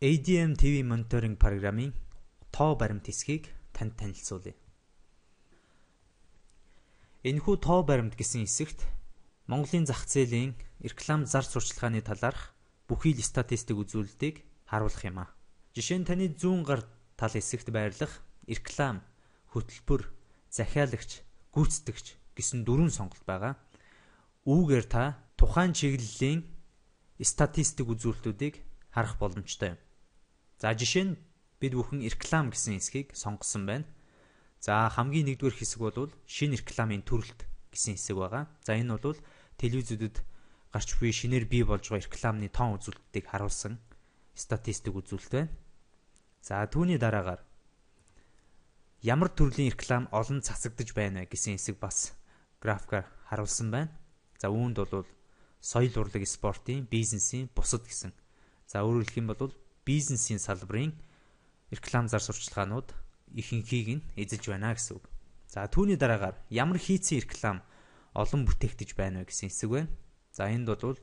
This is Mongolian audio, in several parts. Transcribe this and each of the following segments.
ADM TV мониторинг програмын тоо баримт хэсгийг танд танилцуулъя. Энэхүү тоо баримт гэсэн хэсэгт Монголын зах зээлийн реклам зар сурталчилгааны талаарх бүхий л статистик үзүүлэлтийг харуулах юм а. Жишээ нь таны зүүн гар тал хэсэгт байрлах реклам, хөтөлбөр, захиалагч, гүйцэтгэгч гэсэн дөрвөн сонголт байгаа. Үүгээр та тухайн чиглэлийн статистик үзүүлэлтүүдийг харах боломжтой юм. За жишээ нь бид бүхэн реклам гэсэн хэсгийг сонгосон байна. За хамгийн нэгдүгээр хэсэг бол шинэ рекламын төрөлт гэсэн хэсэг байгаа. За энэ бол телевизүүдэд гарч буй шинээр бий болж байгаа рекламны тоон үзүүлэлтийг харуулсан статистик үзүүлэлт байна. За түүний дараагаар ямар төрлийн реклам олон цацагдж байна гэсэн хэсэг бас графикаар харуулсан байна. За үүнд бол соёл урлаг, спортын, бизнесийн, бусад гэсэн. За өөрөөр хэлэх юм бол бизнесийн салбарын реклам зар сурталчилгаанууд ихэнхийг нь эзэлж байна гэсэн үг. За түүний дараагаар ямар хийцэн реклам олон бүтээгдэж байна вэ гэсэн хэсэг байна. За энд бол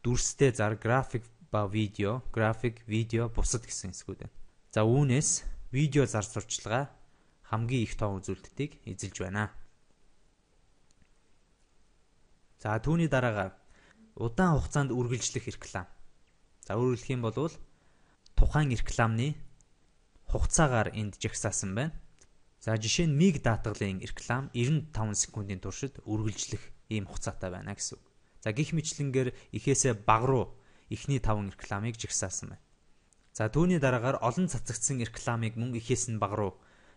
дүрстэй зар, график ба видео, бусад гэсэн хэсгүүд байна. За үүнээс видео зар сурталчилгаа хамгийн их тоон үзүүлэлтийг эзэлж байна. За түүний дараагаар удаан хугацаанд үргэлжлэх реклам. За өөрөөр хэлэх юм бол тухайн рекламны хугацаагаар энд жагсаасан байна. За жишээ нь миг даатгалын реклам 95 секундын туршид үргэлжлэх ийм хугацаатай байна гэсэн үг. За гих мэтлэнгээр ихээсээ бага руу эхний 5 рекламыг жагсаасан байна. За түүний дараагаар олон цацагдсан рекламыг мөн ихээс нь бага руу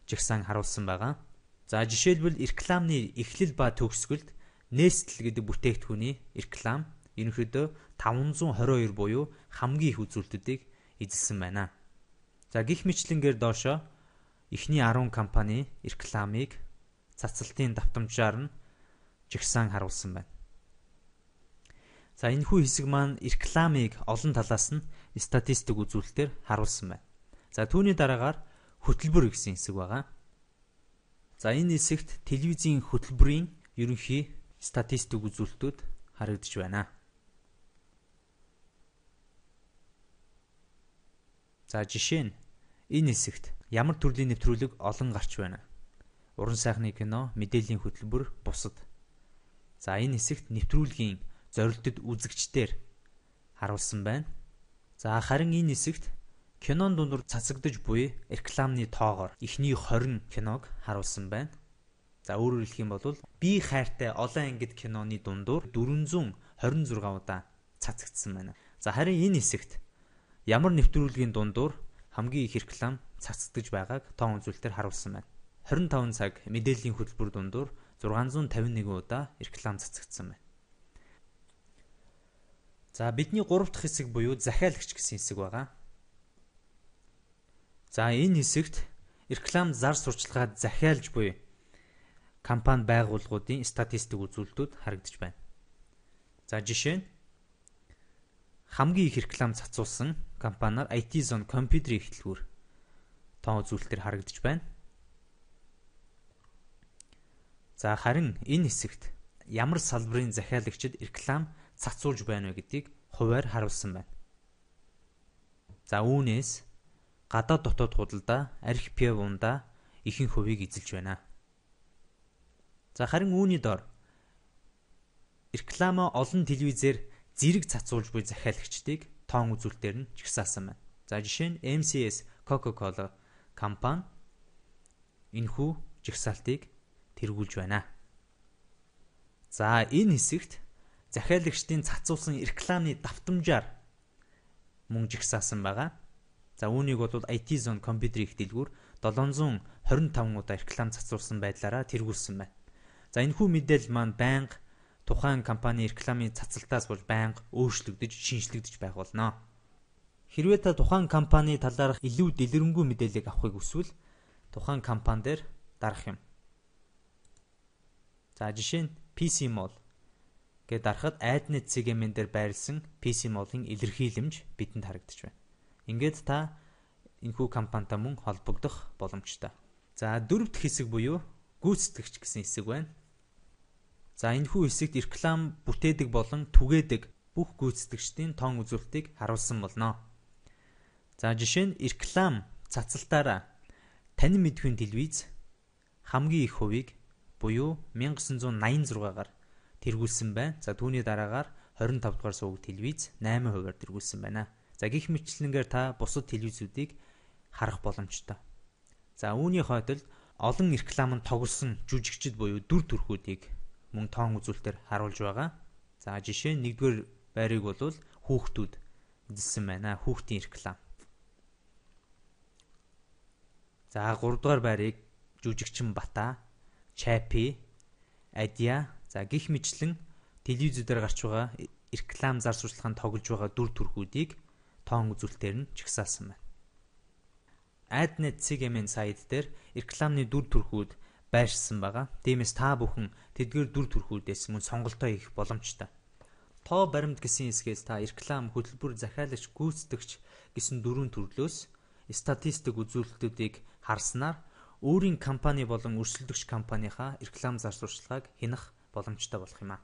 жагсаан харуулсан байгаа. За жишээлбэл рекламны эхлэл ба төгсгөлд Nestle гэдэг бүтээгдэхүүний реклам ерөнхийдөө 522 буюу хамгийн их үзүүлэлтүүдийг эзэлсэн байна. За гих мэтлэнгээр доошо эхний 10 компани рекламыг цацалтын давтамжаар нь жагсаан харуулсан байна. За энэхүү хэсэг маань рекламыг олон талаас нь статистик үзүүлэлтээр харуулсан байна. За түүний дараагаар хөтөлбөр гэсэн хэсэг байгаа. За энэ хэсэгт телевизийн хөтөлбөрийн ерөнхий статистик үзүүлэлтүүд харагдаж байна. За жишээ нь энэ хэсэгт ямар төрлийн нэвтрүүлэг олон гарч байна. Уран сайхны кино, мэдээллийн хөтөлбөр, бусад. За энэ хэсэгт нэвтрүүлгийн зорилтод үзэгчдээр харуулсан байна. За харин энэ хэсэгт кинон дундуур цацагдж буй рекламны тоогоор эхний 20 киног харуулсан байна. За өөрөөр хэлэх юм бол би хайртай олон ангид киноны дундуур 426 удаа цацагдсан байна. За харин энэ хэсэгт ямар нэвтрүүлгийн дундуур хамгийн их реклам цацагдж байгааг тоон үзүүлэлтээр харуулсан байна. 25 цаг мэдээллийн хөтөлбөр дундуур 651 удаа реклам цацагдсан байна. За бидний 3 дахь хэсэг буюу захиалагч гэсэн хэсэг байгаа. За энэ хэсэгт реклам зар сурталчилгаад захиалж буй компани байгууллагуудын статистик үзүүлэлтүүд харагдаж байна. За жишээ нь хамгийн их реклам цацуулсан компаниар IT Zone компьютерийн эхлэлгүүр тоон үзүүлэлтээр харагдаж байна. За харин энэ хэсэгт ямар салбарын захиалагчид реклам цацуулж байна вэ гэдгийг хуваар харуулсан байна. За үүнээс гадаад дотоод худалдаа, архи пивунда ихэнх хувийг эзэлж байна. За харин үүний дор реклама олон телевизээр зэрэг цацуулж буй захиалагчдыг тоон үзүүлэлтээр нь жагсаасан байна. За жишээ нь MCS Coca-Cola компани энэхүү жагсаалтыг тэргүүлж байна. За энэ хэсэгт захиалагчдын цацуулсан рекламны давтамжаар мөн жагсаасан байгаа. За үүнийг бол IT Zone компьютерийн их дэлгүүр 725 удаа реклам цацуулсан байдлаараа тэргүүлсэн байна. За энэхүү мэдээлэл маань байнга тухайн компани рекламын цацалтаас болж байнга өөрчлөгдөж, шинжлэгдэж байх болно. Хэрвээ та тухайн компани талаарх илүү дэлгэрэнгүй мэдээллийг авахыг хүсвэл тухайн компани дээр дарах юм. За жишээ нь PC Mall гэдээ дарахад AdNet CGM дээр байрласан PC Mall-ын илэрхийлэмж бидэнд харагдаж байна. Ингээд та энэхүү компанитай мөн холбогдох боломжтой. За дөрөв дэх хэсэг буюу гүйцэтгэгч гэсэн хэсэг байна. За энэхүү хэсэгт реклам бүтээдэг болон түгээдэг бүх гүйцэтгэгчдийн тоон үзүүлэлтийг харуулсан болно. За жишээ нь реклам цацалтаараа танин мэдхийн телевиз хамгийн их хувийг буюу 1986-аар тэргүүлсэн байна. За түүний дараагаар 25 дугаар суваг телевиз 8%-аар тэргүүлсэн байна. За гэх мэтлэнгээр та бусад телевизүүдийг харах боломжтой. За үүний хойдолд олон рекламанд тоглосон жүжигчид буюу дүр төрхүүдийг мөн тоон үзүүлэлтээр харуулж байгаа. За жишээ нь 1-р байрыг бол хүүхдүүд үзсэн байна. Хүүхдийн реклам. За 3-р байрыг жүжигчин Бата, Чапи, Адя, за гих мэтлэн телевизүүдээр гарч байгаа реклам зар сурталчилгаанд тоглож байгаа дүр төрхүүдийг тоон үзүүлэлтээр нь чагсаалсан байна. AdNet CGM-ийн сайт дээр рекламны дүр төрхүүд байршсан байгаа. Тиймээс та бүхэн тэдгээр дүр төрхүүдээс мөн сонголтоо хийх боломжтой. Тоо баримт гэсэн хэсгээс та реклам, хөтөлбөр, захиалагч, гүйцэтгэгч гэсэн дөрвөн төрлөөс статистик үзүүлэлтүүдийг харснаар өөрийн компани болон өрсөлдөгч компанийхаа реклам зар сурталчилгааг хянах боломжтой болох юм а.